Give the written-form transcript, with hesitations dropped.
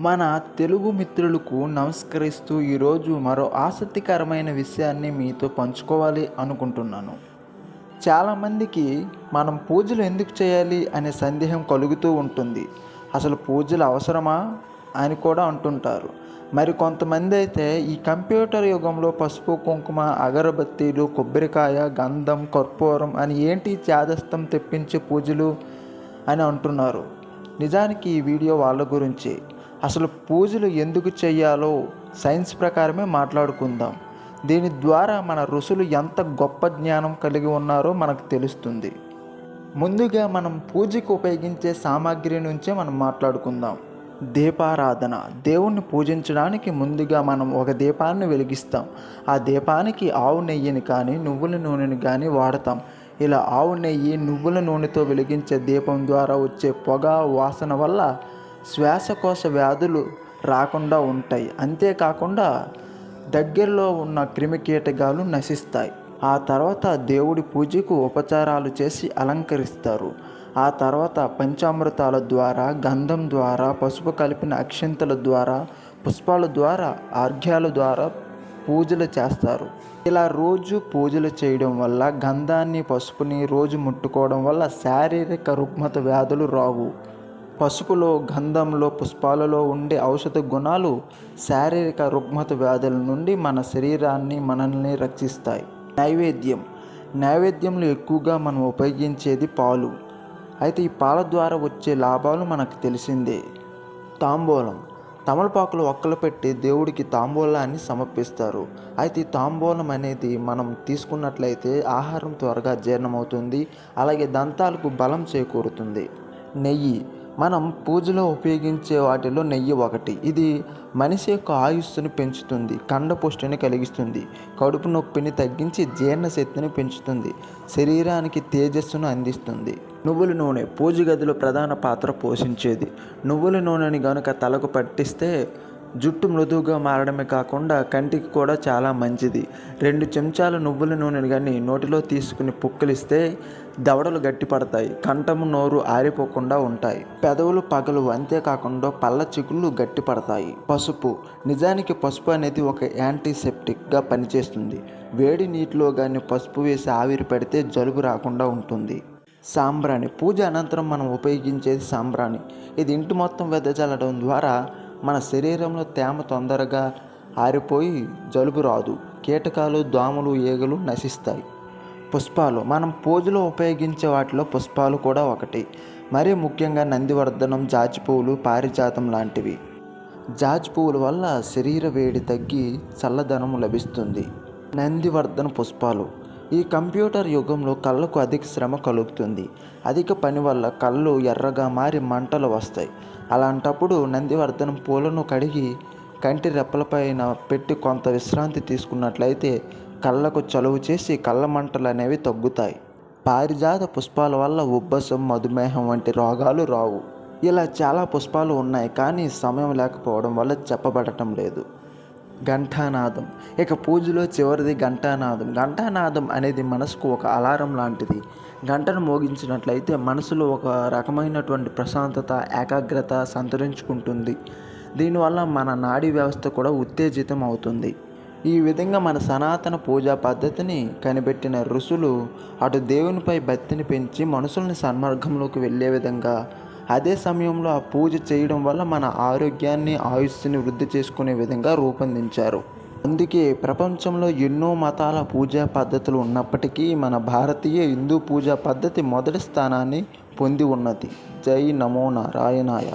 మన తెలుగు మిత్రులకు నమస్కరిస్తూ ఈరోజు మరో ఆసక్తికరమైన విషయాన్ని మీతో పంచుకోవాలి అనుకుంటున్నాను. చాలామందికి మనం పూజలు ఎందుకు చేయాలి అనే సందేహం కలుగుతూ ఉంటుంది. అసలు పూజలు అవసరమా అని కూడా అంటుంటారు. మరి కొంతమంది అయితే ఈ కంప్యూటర్ యుగంలో పసుపు కుంకుమ అగరబత్తీలు కొబ్బరికాయ గంధం కర్పూరం అని ఏంటి చేదస్తం తెప్పించే పూజలు అని అంటున్నారు. నిజానికి ఈ వీడియో వాళ్ళ గురించి. అసలు పూజలు ఎందుకు చేయాలో సైన్స్ ప్రకారమే మాట్లాడుకుందాం. దీని ద్వారా మన ఋషులు ఎంత గొప్ప జ్ఞానం కలిగి ఉన్నారో మనకు తెలుస్తుంది. ముందుగా మనం పూజకు ఉపయోగించే సామాగ్రి నుంచే మనం మాట్లాడుకుందాం. దీపారాధన. దేవుణ్ణి పూజించడానికి ముందుగా మనం ఒక దీపాన్ని వెలిగిస్తాం. ఆ దీపానికి ఆవు నెయ్యిని కానీ నువ్వుల నూనెని కానీ వాడతాం. ఇలా ఆవు నెయ్యి నువ్వుల నూనెతో వెలిగించే దీపం ద్వారా వచ్చే పొగ వాసన వల్ల శ్వాసకోశ వ్యాధులు రాకుండా ఉంటాయి. అంతేకాకుండా దగ్గరలో ఉన్న క్రిమికీటకాలు నశిస్తాయి. ఆ తర్వాత దేవుడి పూజకు ఉపచారాలు చేసి అలంకరిస్తారు. ఆ తర్వాత పంచామృతాల ద్వారా గంధం ద్వారా పసుపు కలిపిన అక్షింతల ద్వారా పుష్పాల ద్వారా ఆర్ఘ్యాల ద్వారా పూజలు చేస్తారు. ఇలా రోజు పూజలు చేయడం వల్ల గంధాన్ని పసుపుని రోజు ముట్టుకోవడం వల్ల శారీరక రుగ్మత వ్యాధులు రావు. పసుపులో గంధంలో పుష్పాలలో ఉండే ఔషధ గుణాలు శారీరక రుగ్మత వ్యాధుల నుండి మన శరీరాన్ని మనల్ని రక్షిస్తాయి. నైవేద్యంలో ఎక్కువగా మనం ఉపయోగించేది పాలు. అయితే ఈ పాల ద్వారా వచ్చే లాభాలు మనకు తెలిసిందే. తాంబూలం. తమలపాకులు ఒక్కలు పెట్టి దేవుడికి తాంబూలాన్ని సమర్పిస్తారు. అయితే ఈ తాంబూలం అనేది మనం తీసుకున్నట్లయితే ఆహారం త్వరగా జీర్ణమవుతుంది, అలాగే దంతాలకు బలం చేకూరుతుంది. నెయ్యి. మనం పూజలో ఉపయోగించే వాటిలో నెయ్యి ఒకటి. ఇది మనిషి యొక్క ఆయుస్సును పెంచుతుంది, కండపుష్టిని కలిగిస్తుంది, కడుపు నొప్పిని తగ్గించి జీర్ణశక్తిని పెంచుతుంది, శరీరానికి తేజస్సును అందిస్తుంది. నువ్వుల నూనె పూజ గదిలో ప్రధాన పాత్ర పోషించేది. నువ్వుల నూనెని గనుక తలకు పట్టిస్తే జుట్టు మృదువుగా మారడమే కాకుండా కంటికి కూడా చాలా మంచిది. 2 చెంచాల నువ్వుల నూనెని కానీ నోటిలో తీసుకుని పుక్కిలిస్తే దవడలు గట్టిపడతాయి, కంఠము నోరు ఆరిపోకుండా ఉంటాయి, పెదవులు పగలు, అంతేకాకుండా పళ్ళ చిగుళ్ళు గట్టిపడతాయి. పసుపు. నిజానికి పసుపు అనేది ఒక యాంటీసెప్టిక్గా పనిచేస్తుంది. వేడి నీటిలో కానీ పసుపు వేసి ఆవిరి పెడితే జలుబు రాకుండా ఉంటుంది. సాంబ్రాణి. పూజ అనంతరం మనం ఉపయోగించేది సాంబ్రాణి. ఇది ఇంటి మొత్తం వెదజల్లడం ద్వారా మన శరీరంలో తేమ తొందరగా ఆరిపోయి జలుబు రాదు, కీటకాలు దోమలు ఈగలు నశిస్తాయి. పుష్పాలు. మనం పూజలో ఉపయోగించే వాటిలో పుష్పాలు కూడా ఒకటి. మరీ ముఖ్యంగా నందివర్ధనం, జాజి పువ్వులు, పారిజాతం లాంటివి. జాజి పువ్వుల వల్ల శరీర వేడి తగ్గి చల్లదనం లభిస్తుంది. నందివర్ధన పుష్పాలు. ఈ కంప్యూటర్ యుగంలో కళ్ళకు అధిక శ్రమ కలుగుతుంది. అధిక పని వల్ల కళ్ళు ఎర్రగా మారి మంటలు వస్తాయి. అలాంటప్పుడు నందివర్ధనం పూలను కడిగి కంటి రెప్పలపైన పెట్టి కొంత విశ్రాంతి తీసుకున్నట్లయితే కళ్ళకు చలువ చేసి కళ్ళ మంటలు అనేవి తగ్గుతాయి. పారిజాత పుష్పాల వల్ల ఉబ్బసం, మధుమేహం వంటి రోగాలు రావు. ఇలా చాలా పుష్పాలు ఉన్నాయి, కానీ సమయం లేకపోవడం వల్ల చెప్పబడటం లేదు. ఘంటానాదం. ఇక పూజలో చివరిది ఘంటానాదం. ఘంటానాదం అనేది మనసుకు ఒక అలారం లాంటిది. గంటను మోగించినట్లయితే మనసులో ఒక రకమైనటువంటి ప్రశాంతత, ఏకాగ్రత సంతరించుకుంటుంది. దీనివల్ల మన నాడీ వ్యవస్థ కూడా ఉత్తేజితం అవుతుంది. ఈ విధంగా మన సనాతన పూజా పద్ధతిని కనిపెట్టిన ఋషులు అటు దేవునిపై భక్తిని పెంచి మనుషుల్ని సన్మార్గంలోకి వెళ్ళే విధంగా, అదే సమయంలో ఆ పూజ చేయడం వల్ల మన ఆరోగ్యాన్ని ఆయుస్సుని వృద్ధి చేసుకునే విధంగా రూపొందించారు. అందుకే ప్రపంచంలో ఎన్నో మతాల పూజా పద్ధతులు ఉన్నప్పటికీ మన భారతీయ హిందూ పూజా పద్ధతి మొదటి స్థానాన్ని పొంది ఉన్నది. జై నమో నారాయణాయ.